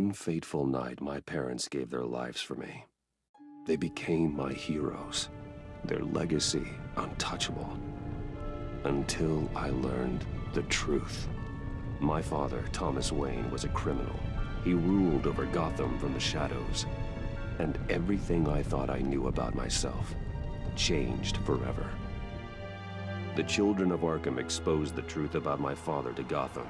one fateful night, my parents gave their lives for me. They became my heroes, their legacy untouchable. Until I learned the truth. My father, Thomas Wayne, was a criminal. He ruled over Gotham from the shadows. And everything I thought I knew about myself changed forever. The children of Arkham exposed the truth about my father to Gotham.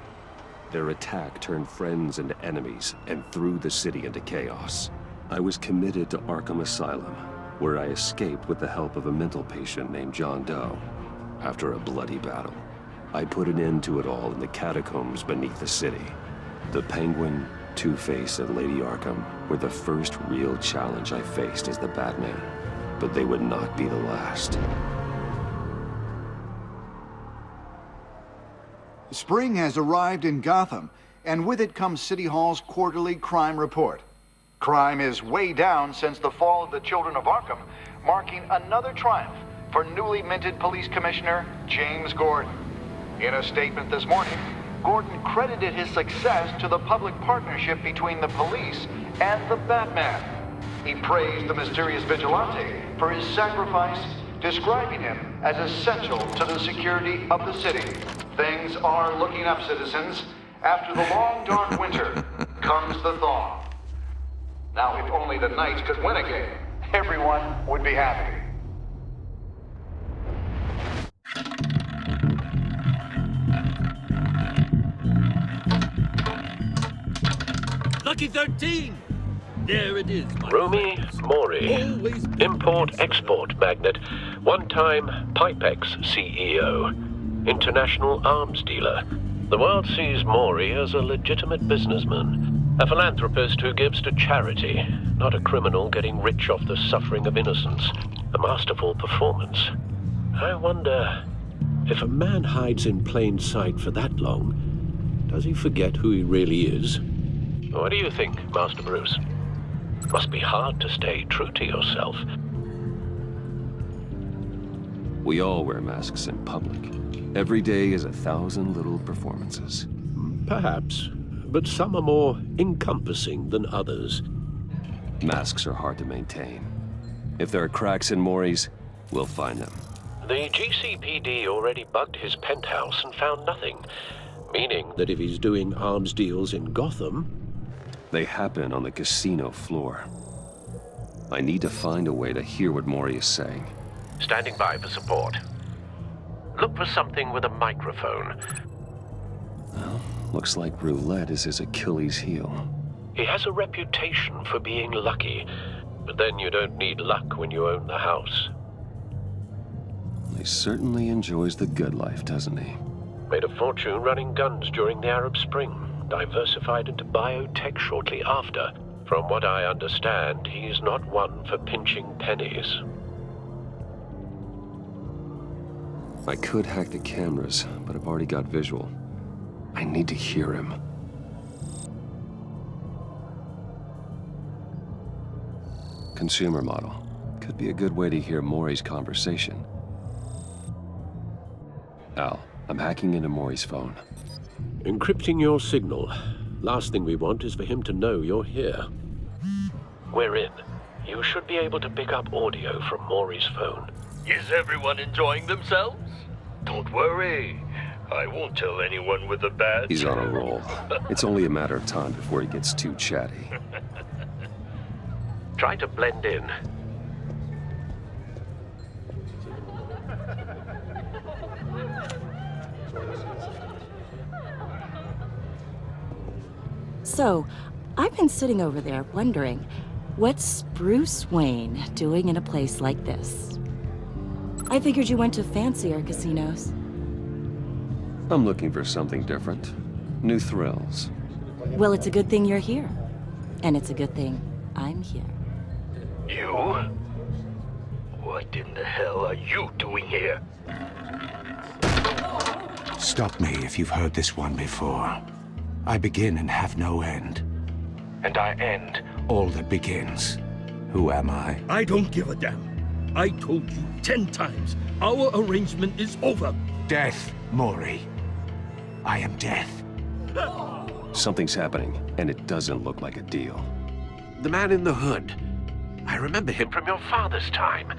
Their attack turned friends into enemies and threw the city into chaos. I was committed to Arkham Asylum, where I escaped with the help of a mental patient named John Doe. After a bloody battle, I put an end to it all in the catacombs beneath the city. The Penguin, Two-Face, and Lady Arkham were the first real challenge I faced as the Batman, but they would not be the last. Spring has arrived in Gotham, and with it comes City Hall's quarterly crime report. Crime is way down since the fall of the Children of Arkham, marking another triumph for newly minted Police Commissioner James Gordon. In a statement this morning, Gordon credited his success to the public partnership between the police and the Batman. He praised the mysterious vigilante for his sacrifice, describing him as essential to the security of the city. Things are looking up, citizens. After the long, dark winter comes the thaw. Now, if only the Knights could win a game, everyone would be happy. Lucky 13! There it is, my Rumi friends. Mori, Always import-export magnate, one-time Pipex CEO, international arms dealer. The world sees Mori as a legitimate businessman, a philanthropist who gives to charity, not a criminal getting rich off the suffering of innocence. A masterful performance. I wonder, if a man hides in plain sight for that long, does he forget who he really is? What do you think, Master Bruce? Must be hard to stay true to yourself. We all wear masks in public. Every day is 1,000 little performances. Perhaps, but some are more encompassing than others. Masks are hard to maintain. If there are cracks in Mori's, we'll find them. The GCPD already bugged his penthouse and found nothing, meaning that if he's doing arms deals in Gotham, they happen on the casino floor. I need to find a way to hear what Mori is saying. Standing by for support. Look for something with a microphone. Well, looks like roulette is his Achilles heel. He has a reputation for being lucky, but then you don't need luck when you own the house. He certainly enjoys the good life, doesn't he? Made a fortune running guns during the Arab Spring, diversified into biotech shortly after. From what I understand, he's not one for pinching pennies. I could hack the cameras, but I've already got visual. I need to hear him. Consumer model. Could be a good way to hear Mori's conversation. Al, I'm hacking into Mori's phone. Encrypting your signal. Last thing we want is for him to know you're here. We're in. You should be able to pick up audio from Mori's phone. Is everyone enjoying themselves? Don't worry. I won't tell anyone with a badge. He's on a roll. It's only a matter of time before he gets too chatty. Try to blend in. So, I've been sitting over there wondering, what's Bruce Wayne doing in a place like this? I figured you went to fancier casinos. I'm looking for something different. New thrills. Well, it's a good thing you're here. And it's a good thing I'm here. You? What in the hell are you doing here? Stop me if you've heard this one before. I begin and have no end. And I end all that begins. Who am I? I don't give a damn. I told you 10 times. Our arrangement is over. Death, Mori. I am death. Something's happening, and it doesn't look like a deal. The man in the hood. I remember him from your father's time.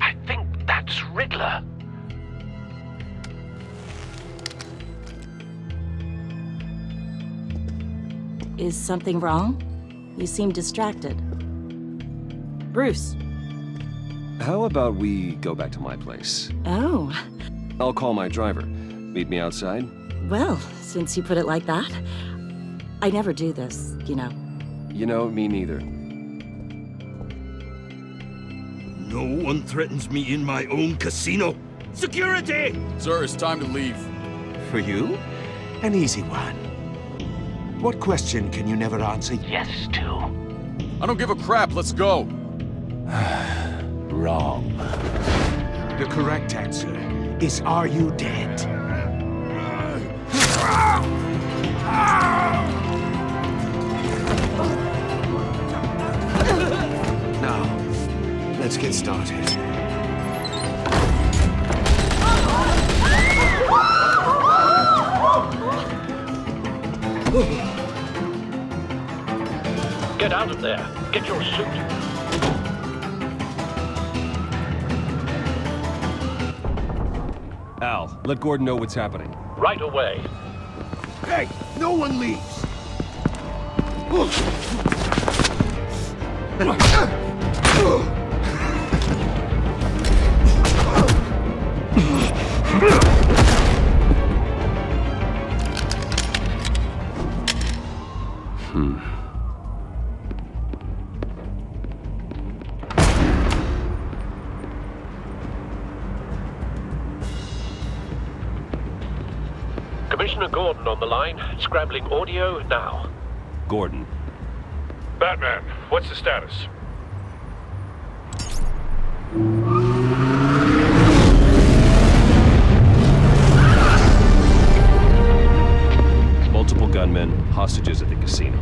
I think that's Riddler. Is something wrong? You seem distracted. Bruce. How about we go back to my place? Oh, I'll call my driver. Meet me outside? well, since you put it like that. I never do this, you know. You know, me neither. No one threatens me in my own casino. Security! Sir, it's time to leave. For you? An easy one. What question can you never answer yes to? I don't give a crap, let's go. Wrong. The correct answer is, are you dead? Now, let's get started. Get out of there. Get your suit. Al, let Gordon know what's happening. Right away. Hey, no one leaves! Commissioner Gordon on the line. Scrambling audio now. Gordon. Batman, what's the status? Multiple gunmen, hostages at the casino.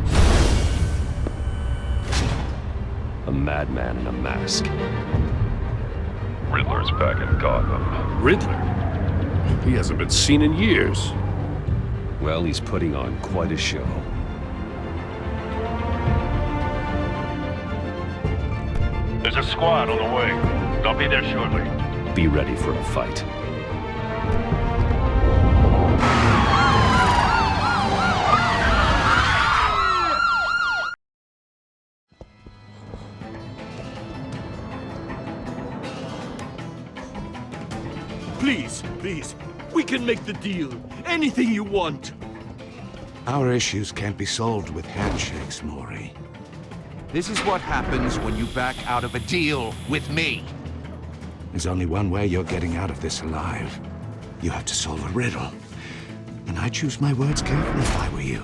A madman in a mask. Riddler's back in Gotham. Riddler? He hasn't been seen in years. Well, he's putting on quite a show. There's a squad on the way. They'll be there shortly. Be ready for a fight. Please, please. We can make the deal. Anything you want. Our issues can't be solved with handshakes, Maury. This is what happens when you back out of a deal with me. There's only one way you're getting out of this alive. You have to solve a riddle. And I choose my words carefully if I were you.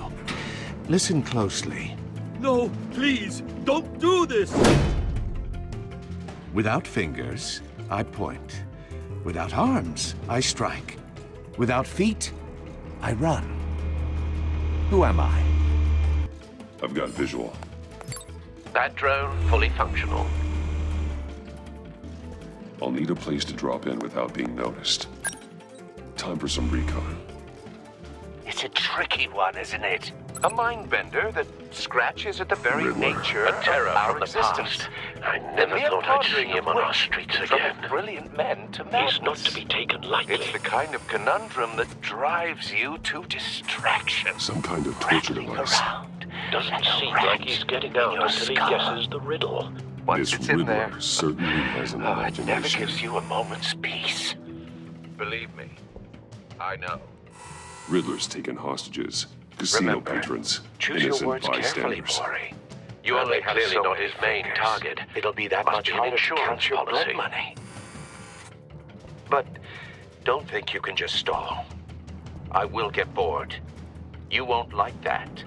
Listen closely. No, please, don't do this. Without fingers, I point. Without arms, I strike. Without feet, I run. Who am I? I've got visual. That drone fully functional. I'll need a place to drop in without being noticed. Time for some recon. It's a tricky one, isn't it? A mind bender that scratches at the very Riddler. nature A terror of our from the existence. past. I never thought I'd see him on our streets again. From brilliant men to madness. He's not to be taken lightly. It's the kind of conundrum that drives you to distraction. Some kind of torture Rattling device. around. Doesn't like a seem rat like he's getting in out your until he skull. guesses the riddle. Once This it's in there, Riddler certainly has an it never imagination. gives you a moment's peace. Believe me, I know. Riddler's taken hostages, casino Remember, patrons, choose your innocent words carefully, bystanders. Maury. You Well, only they have clearly so not many his main fingers. target. It'll be that Must much be an harder to insurance count your policy. blood money. But don't think you can just stall. I will get bored. You won't like that.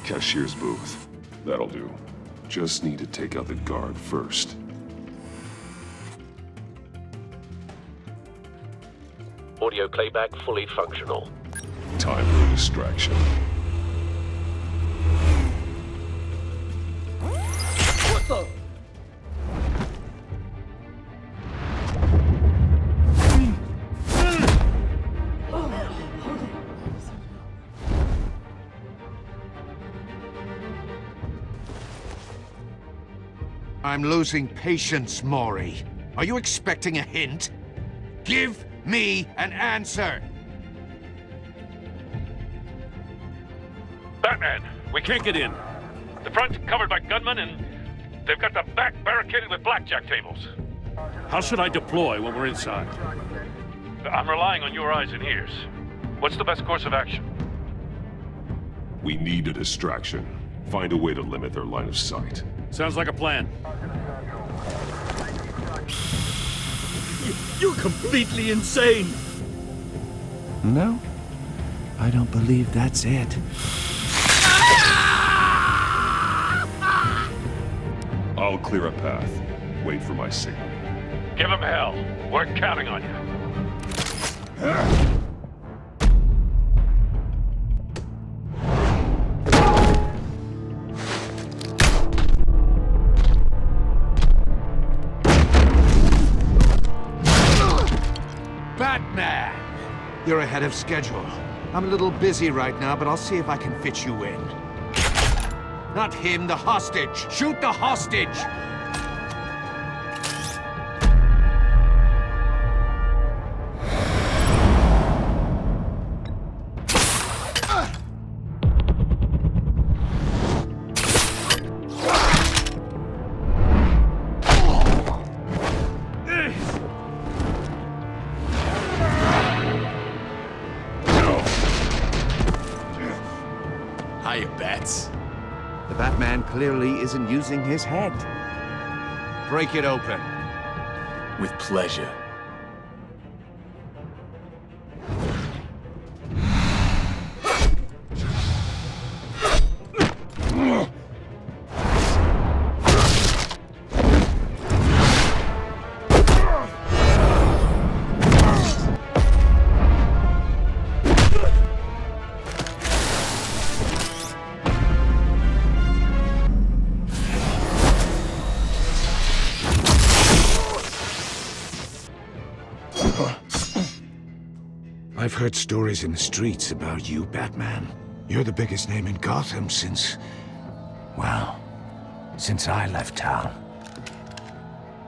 Cashier's booth. That'll do. Just need to take out the guard first. Audio playback fully functional. Time for a distraction. What the? I'm losing patience, Maury. Are you expecting a hint? Give me an answer! Batman, we can't get in. The front's covered by gunmen, and they've got the back barricaded with blackjack tables. How should I deploy when we're inside? I'm relying on your eyes and ears. What's the best course of action? We need a distraction. Find a way to limit their line of sight. Sounds like a plan. You're completely insane! No, I don't believe that's it. I'll clear a path. Wait for my signal. Give him hell. We're counting on you. Batman! You're ahead of schedule. I'm a little busy right now, but I'll see if I can fit you in. Not him, the hostage! Shoot the hostage! Hiya, Bats. The Batman clearly isn't using his head. Break it open. With pleasure. I've heard stories in the streets about you, Batman. You're the biggest name in Gotham since... well, since I left town.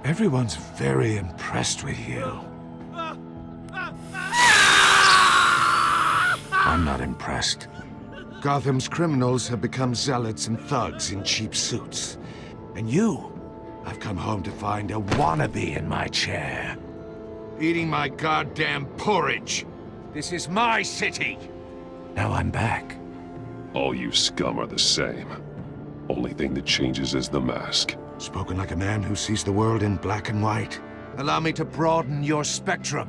Everyone's very impressed with you. I'm not impressed. Gotham's criminals have become zealots and thugs in cheap suits. And you, I've come home to find a wannabe in my chair. Eating my goddamn porridge. This is my city! Now I'm back. All you scum are the same. Only thing that changes is the mask. Spoken like a man who sees the world in black and white. Allow me to broaden your spectrum.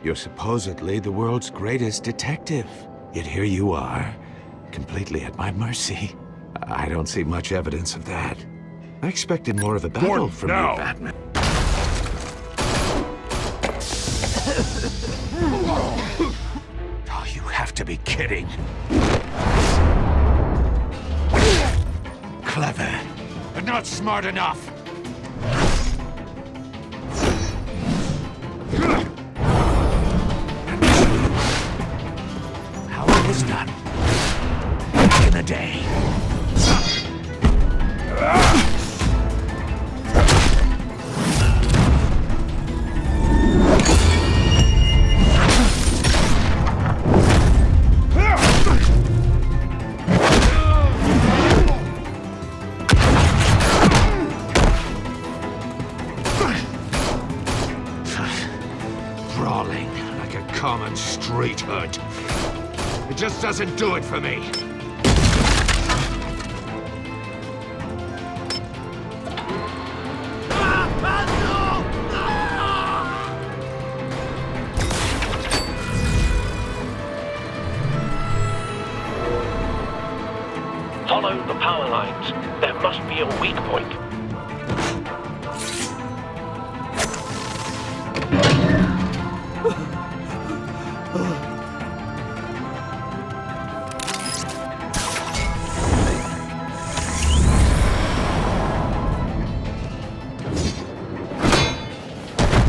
You're supposedly the world's greatest detective. Yet here you are, completely at my mercy. I don't see much evidence of that. I expected more of a battle from you, Batman. Oh, you have to be kidding. Clever, but not smart enough. How it was done. Back in the day. Brawling like a common street hood. It just doesn't do it for me. Follow the power lines. There must be a weak point.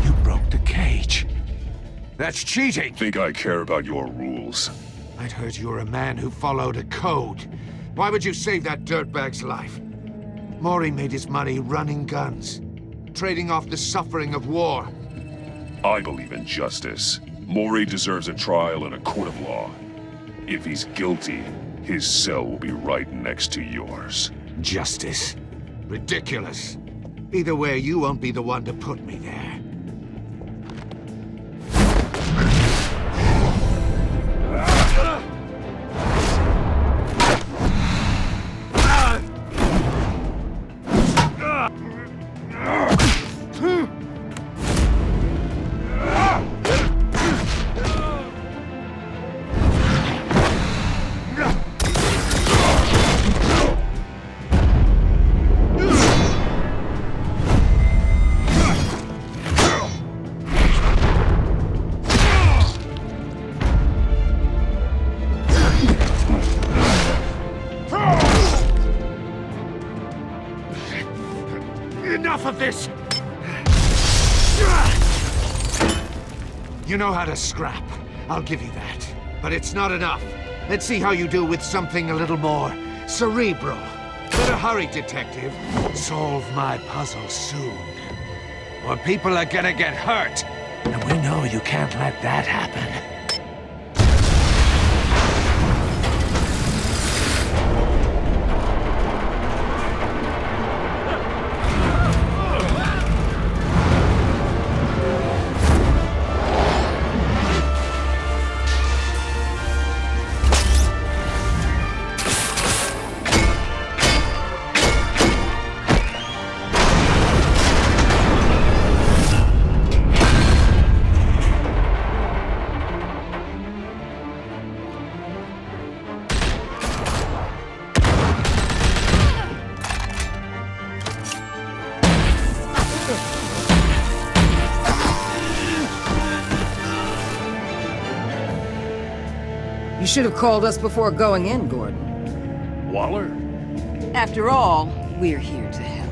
You broke the cage. That's cheating! Think I care about your rules? I'd heard you were a man who followed a code. Why would you save that dirtbag's life? Maury made his money running guns, trading off the suffering of war. I believe in justice. Maury deserves a trial in a court of law. If he's guilty, his cell will be right next to yours. Justice? Ridiculous. Either way, you won't be the one to put me there. Enough of this! You know how to scrap. I'll give you that. But it's not enough. Let's see how you do with something a little more cerebral. Better hurry, detective. Solve my puzzle soon. Or people are gonna get hurt. And we know you can't let that happen. You should have called us before going in, Gordon. Waller? After all, we're here to help.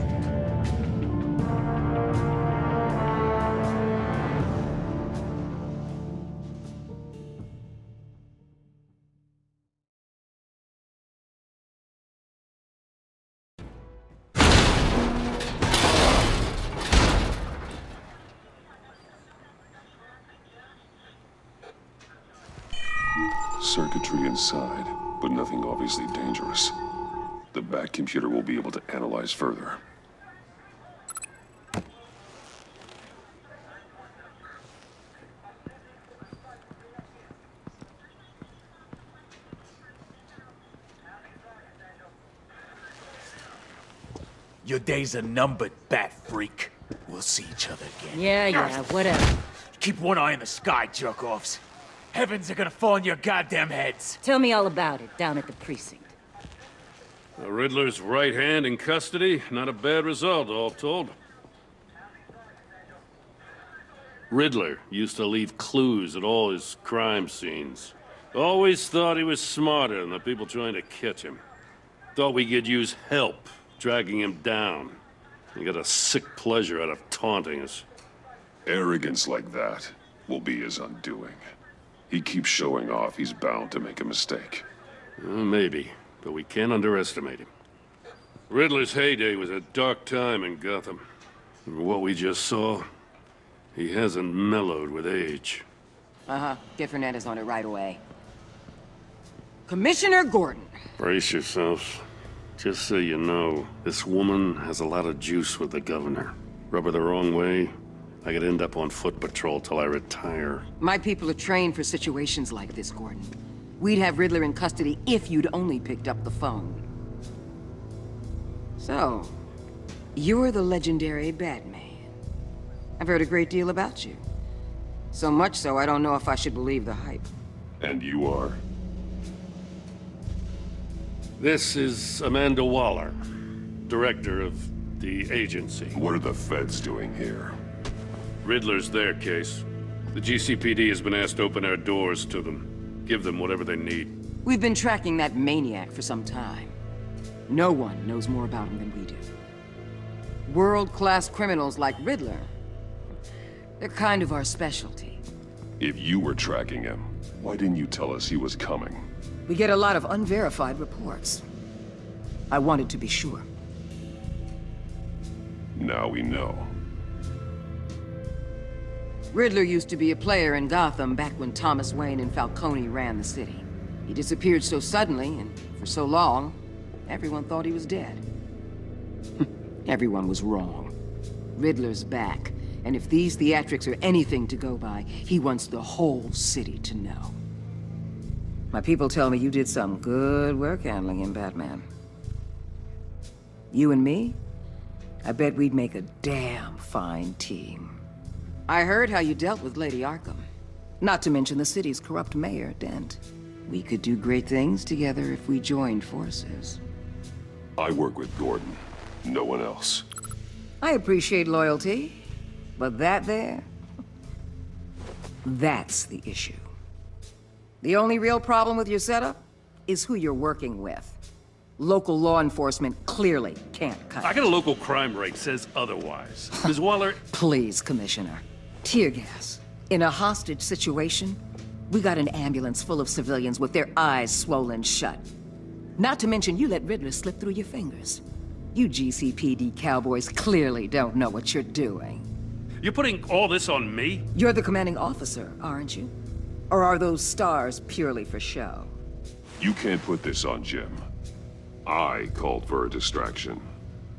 Circuitry inside, but nothing obviously dangerous. The back computer will be able to analyze further. Your days are numbered, bat freak. We'll see each other again. Yeah, whatever. Keep one eye in the sky, jerk-offs. Heavens are gonna fall on your goddamn heads. Tell me all about it down at the precinct. The Riddler's right hand in custody. Not a bad result, all told. Riddler used to leave clues at all his crime scenes. Always thought he was smarter than the people trying to catch him. Thought we could use help dragging him down. He got a sick pleasure out of taunting us. Arrogance like that will be his undoing. He keeps showing off, he's bound to make a mistake. Maybe, but we can't underestimate him. Riddler's heyday was a dark time in Gotham. And what we just saw, he hasn't mellowed with age. Get Fernandez on it right away. Commissioner Gordon. Brace yourselves. Just so you know, this woman has a lot of juice with the governor. Rub her the wrong way, I could end up on foot patrol till I retire. My people are trained for situations like this, Gordon. We'd have Riddler in custody if you'd only picked up the phone. So, you're the legendary Batman. I've heard a great deal about you. So much so, I don't know if I should believe the hype. And you are? This is Amanda Waller, director of the agency. What are the feds doing here? Riddler's their case. The GCPD has been asked to open our doors to them. Give them whatever they need. We've been tracking that maniac for some time. No one knows more about him than we do. World-class criminals like Riddler. They're kind of our specialty. If you were tracking him, why didn't you tell us he was coming? We get a lot of unverified reports. I wanted to be sure. Now we know. Riddler used to be a player in Gotham back when Thomas Wayne and Falcone ran the city. He disappeared so suddenly and for so long, everyone thought he was dead. Everyone was wrong. Riddler's back, and if these theatrics are anything to go by, he wants the whole city to know. My people tell me you did some good work handling him, Batman. You and me? I bet we'd make a damn fine team. I heard how you dealt with Lady Arkham. Not to mention the city's corrupt mayor, Dent. We could do great things together if we joined forces. I work with Gordon. No one else. I appreciate loyalty, but that there... that's the issue. The only real problem with your setup is who you're working with. Local law enforcement clearly can't cut it. I got a local crime rate says otherwise. Ms. Waller... Please, Commissioner. Tear gas. In a hostage situation, we got an ambulance full of civilians with their eyes swollen shut. Not to mention you let Riddler slip through your fingers. You GCPD cowboys clearly don't know what you're doing. You're putting all this on me? You're the commanding officer, aren't you? Or are those stars purely for show? You can't put this on Jim. I called for a distraction.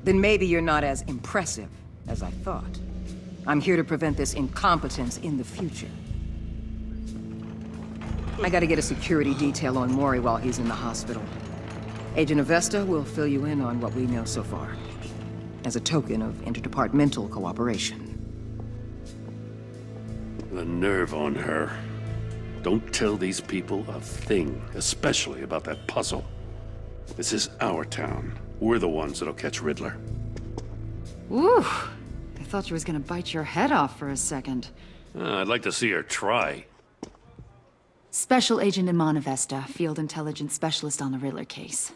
Then maybe you're not as impressive as I thought. I'm here to prevent this incompetence in the future. I gotta get a security detail on Mori while he's in the hospital. Agent Avesta will fill you in on what we know so far, as a token of interdepartmental cooperation. The nerve on her. Don't tell these people a thing, especially about that puzzle. This is our town. We're the ones that'll catch Riddler. Ooh, I thought she was gonna bite your head off for a second. I'd like to see her try. Special Agent Iman Avesta, Field Intelligence Specialist on the Riddler case.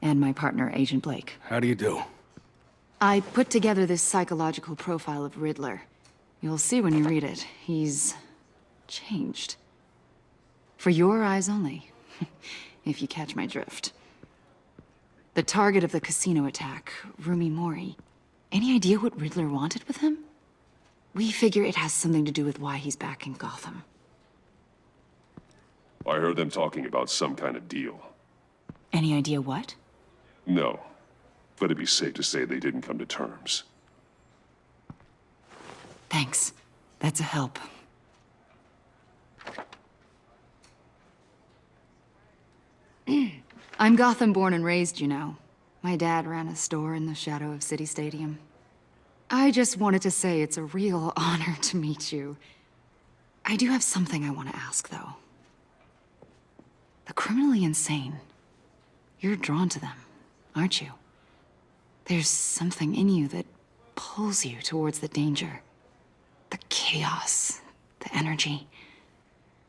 And my partner, Agent Blake. How do you do? I put together this psychological profile of Riddler. You'll see when you read it. He's... changed. For your eyes only, if you catch my drift. The target of the casino attack, Rumi Mori. Any idea what Riddler wanted with him? We figure it has something to do with why he's back in Gotham. I heard them talking about some kind of deal. Any idea what? No, but it'd be safe to say they didn't come to terms. Thanks. That's a help. I'm Gotham born and raised, you know. My dad ran a store in the shadow of City Stadium. I just wanted to say it's a real honor to meet you. I do have something I want to ask, though. The criminally insane. You're drawn to them, aren't you? There's something in you that pulls you towards the danger. The chaos, the energy.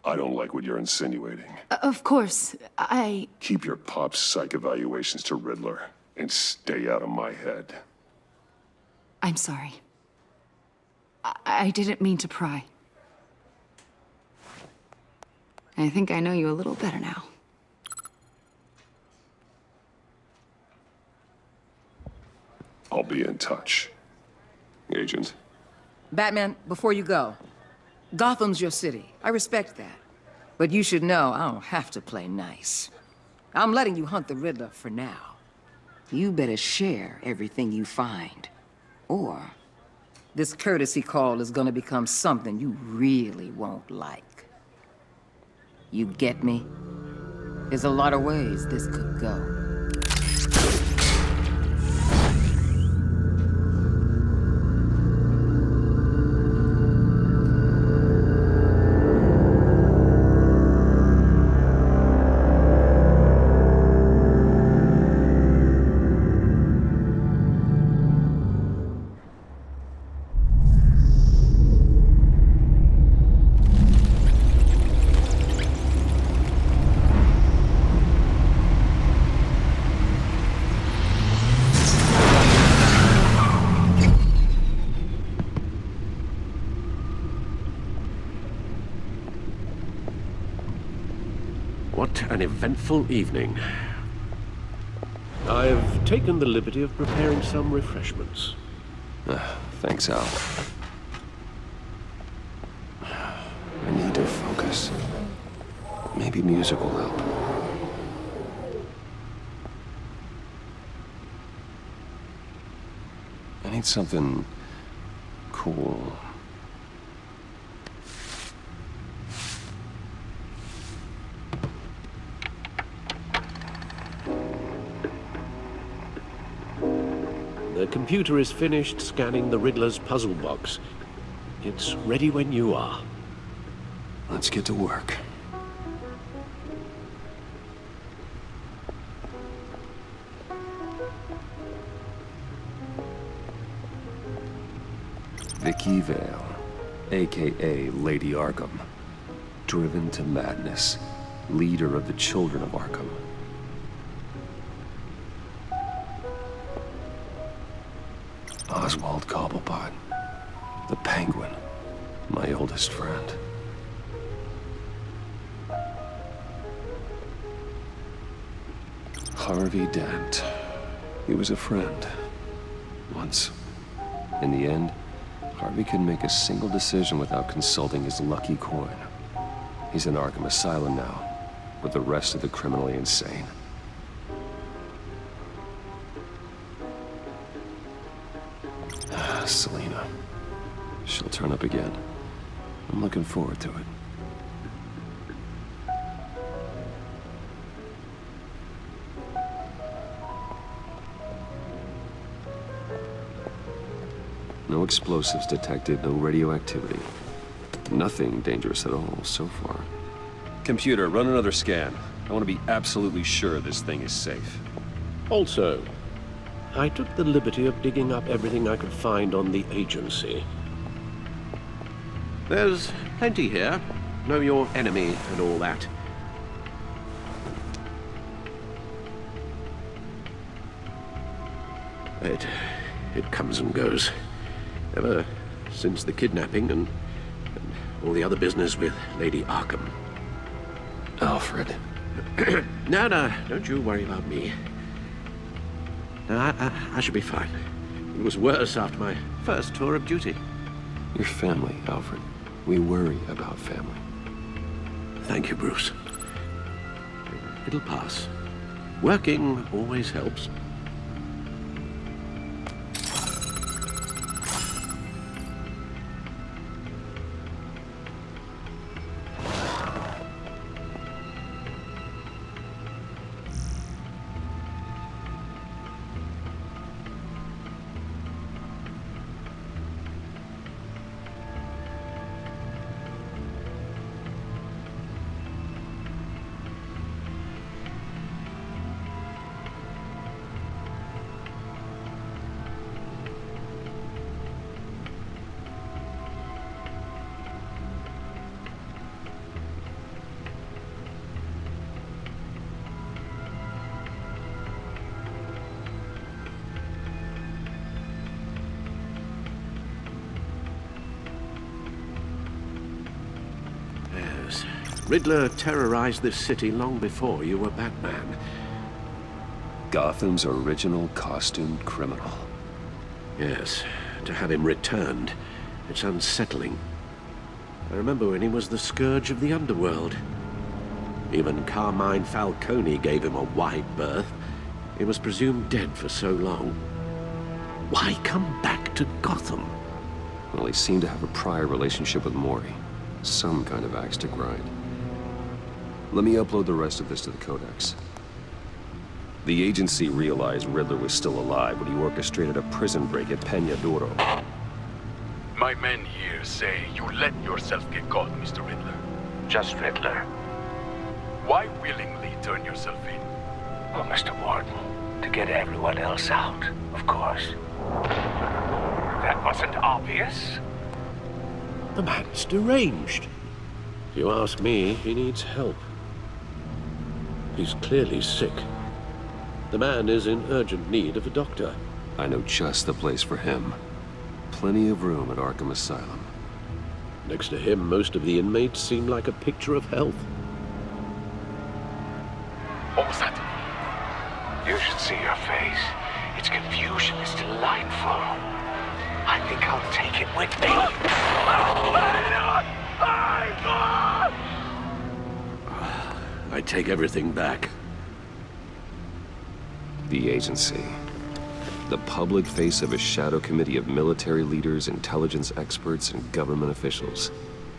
I don't like what you're insinuating. Of course, Keep your pop psych evaluations to Riddler, and stay out of my head. I'm sorry. I didn't mean to pry. I think I know you a little better now. I'll be in touch. Agent. Batman, before you go, Gotham's your city. I respect that. But you should know I don't have to play nice. I'm letting you hunt the Riddler for now. You better share everything you find. Or this courtesy call is gonna become something you really won't like. You get me? There's a lot of ways this could go. What an eventful evening. I've taken the liberty of preparing some refreshments. Thanks, Al. I need to focus. Maybe music will help. I need something cool. The computer is finished scanning the Riddler's puzzle box. It's ready when you are. Let's get to work. Vicky Vale, aka Lady Arkham. Driven to madness. Leader of the Children of Arkham. Oswald Cobblepot. The Penguin. My oldest friend. Harvey Dent. He was a friend. Once. In the end, Harvey couldn't make a single decision without consulting his lucky coin. He's in Arkham Asylum now, with the rest of the criminally insane. Selena. She'll turn up again. I'm looking forward to it. No explosives detected, no radioactivity. Nothing dangerous at all so far. Computer, run another scan. I want to be absolutely sure this thing is safe. Also, I took the liberty of digging up everything I could find on the agency. There's plenty here. Know your enemy and all that. It comes and goes. Ever since the kidnapping and all the other business with Lady Arkham. Alfred. No, don't you worry about me. No, I should be fine. It was worse after my first tour of duty. Your family, Alfred. We worry about family. Thank you, Bruce. It'll pass. Working always helps. Riddler terrorized this city long before you were Batman. Gotham's original costumed criminal. Yes, to have him returned, it's unsettling. I remember when he was the scourge of the underworld. Even Carmine Falcone gave him a wide berth. He was presumed dead for so long. Why come back to Gotham? Well, he seemed to have a prior relationship with Mori. Some kind of axe to grind. Let me upload the rest of this to the Codex. The agency realized Riddler was still alive when he orchestrated a prison break at Peña Duro. My men here say you let yourself get caught, Mr. Riddler. Just Riddler. Why willingly turn yourself in? Oh, Mr. Warden, to get everyone else out, of course. That wasn't obvious. The man's deranged. If you ask me, he needs help. He's clearly sick. The man is in urgent need of a doctor. I know just the place for him. Plenty of room at Arkham Asylum. Next to him, most of the inmates seem like a picture of health. What was that? You should see her face. Its confusion is delightful. I think I'll take it with me. I take everything back. The agency. The public face of a shadow committee of military leaders, intelligence experts, and government officials.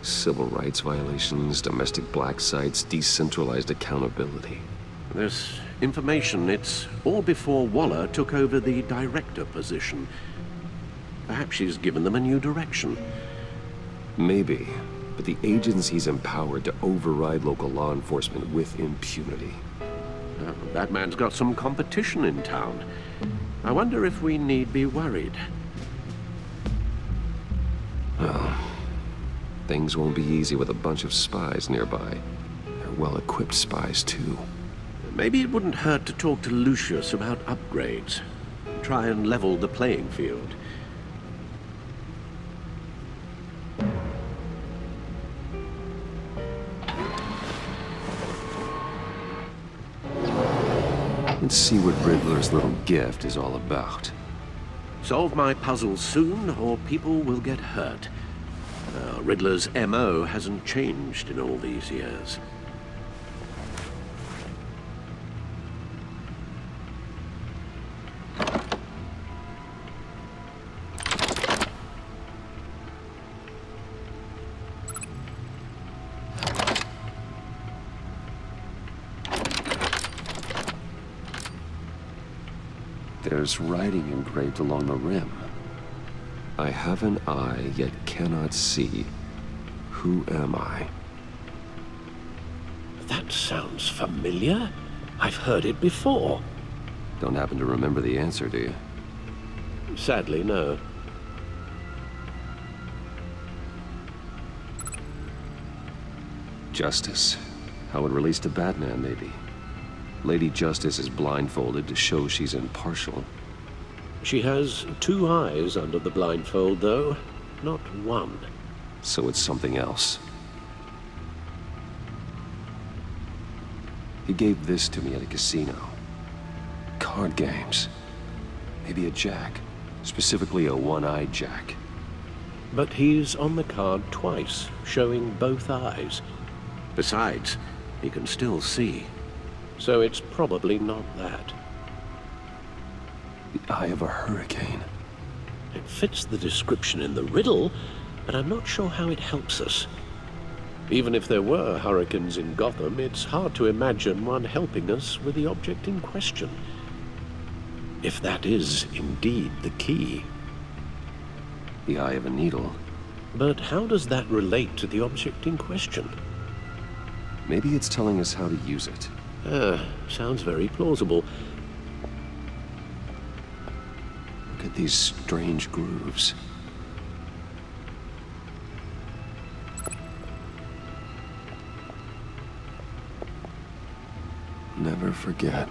Civil rights violations, domestic black sites, decentralized accountability. This information, it's all before Waller took over the director position. Perhaps she's given them a new direction. Maybe, but the agency's empowered to override local law enforcement with impunity. That man's got some competition in town. I wonder if we need be worried. Well, things won't be easy with a bunch of spies nearby. They're well-equipped spies, too. Maybe it wouldn't hurt to talk to Lucius about upgrades. Try and level the playing field. Let's see what Riddler's little gift is all about. Solve my puzzles soon, or people will get hurt. Riddler's MO hasn't changed in all these years. There's writing engraved along the rim. I have an eye, yet cannot see. Who am I? That sounds familiar. I've heard it before. Don't happen to remember the answer, do you? Sadly, no. Justice. How it relates to Batman, maybe. Lady Justice is blindfolded to show she's impartial. She has two eyes under the blindfold, though, not one. So it's something else. He gave this to me at a casino. Card games. Maybe a jack. Specifically a one-eyed jack. But he's on the card twice, showing both eyes. Besides, he can still see. So it's probably not that. The eye of a hurricane. It fits the description in the riddle, but I'm not sure how it helps us. Even if there were hurricanes in Gotham, it's hard to imagine one helping us with the object in question. If that is indeed the key. The eye of a needle. But how does that relate to the object in question? Maybe it's telling us how to use it. Sounds very plausible. Look at these strange grooves. Never forget.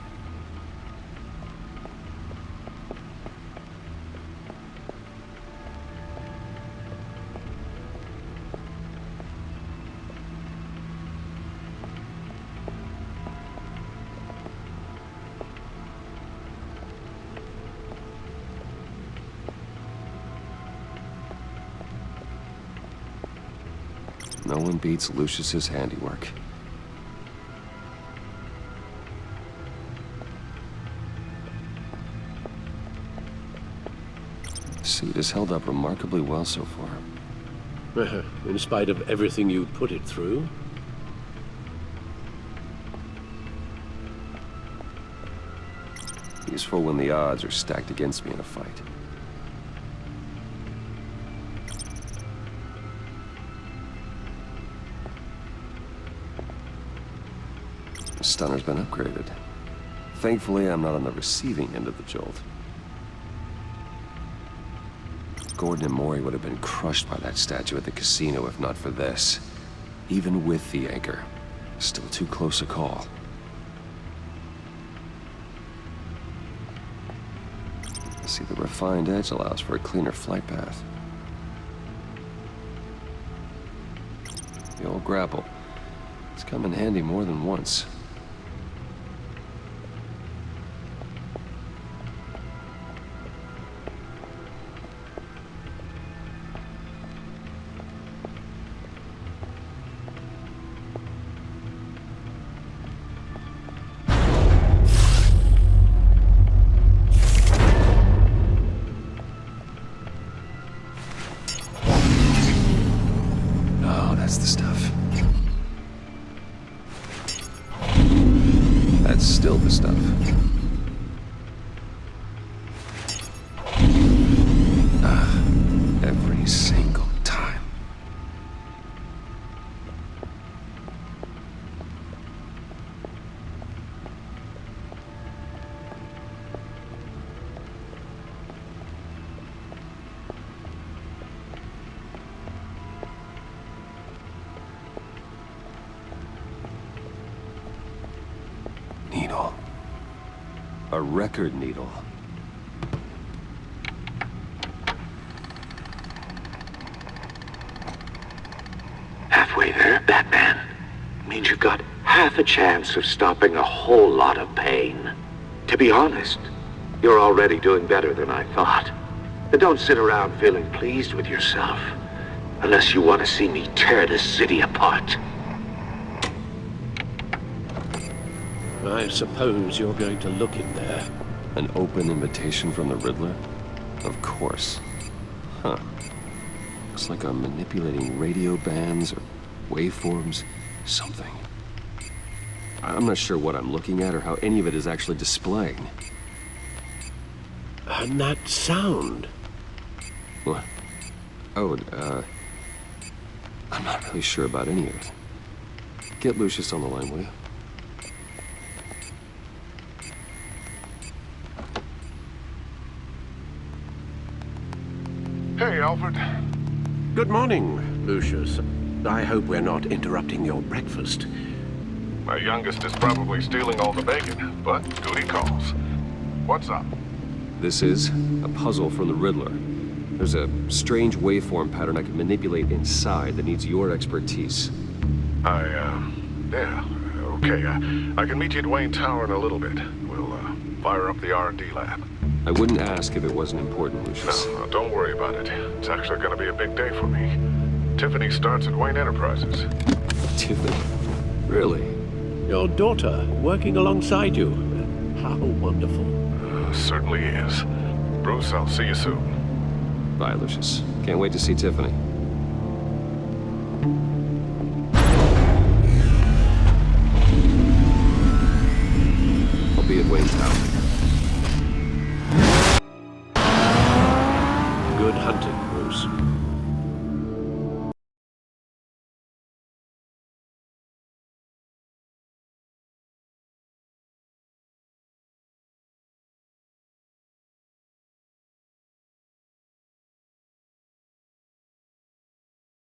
No one beats Lucius's handiwork. The suit has held up remarkably well so far. In spite of everything you put it through. Useful when the odds are stacked against me in a fight. The stunner's been upgraded. Thankfully, I'm not on the receiving end of the jolt. Gordon and Mori would have been crushed by that statue at the casino if not for this. Even with the anchor, still too close a call. See, the refined edge allows for a cleaner flight path. The old grapple. It's come in handy more than once. single time. Needle. A record needle. Halfway there, Batman. Means you've got half a chance of stopping a whole lot of pain. To be honest, you're already doing better than I thought. But don't sit around feeling pleased with yourself, unless you want to see me tear this city apart. I suppose you're going to look in there. An open invitation from the Riddler? Of course. Huh. Looks like I'm manipulating radio bands or waveforms, something. I'm not sure what I'm looking at or how any of it is actually displaying. And that sound. What? Oh, I'm not really sure about any of it. Get Lucius on the line, will you? Hey, Alfred. Good morning, Lucius. I hope we're not interrupting your breakfast. My youngest is probably stealing all the bacon, but duty calls. What's up? This is a puzzle from the Riddler. There's a strange waveform pattern I can manipulate inside that needs your expertise. Yeah, okay. I can meet you at Wayne Tower in a little bit. We'll, fire up the R&D lab. I wouldn't ask if it wasn't important, Lucius. No, don't worry about it. It's actually gonna be a big day for me. Tiffany starts at Wayne Enterprises. Tiffany? Really? Your daughter working alongside you. How wonderful. Certainly is. Bruce, I'll see you soon. Bye, Lucius. Can't wait to see Tiffany. I'll be at Wayne Tower. Good hunting.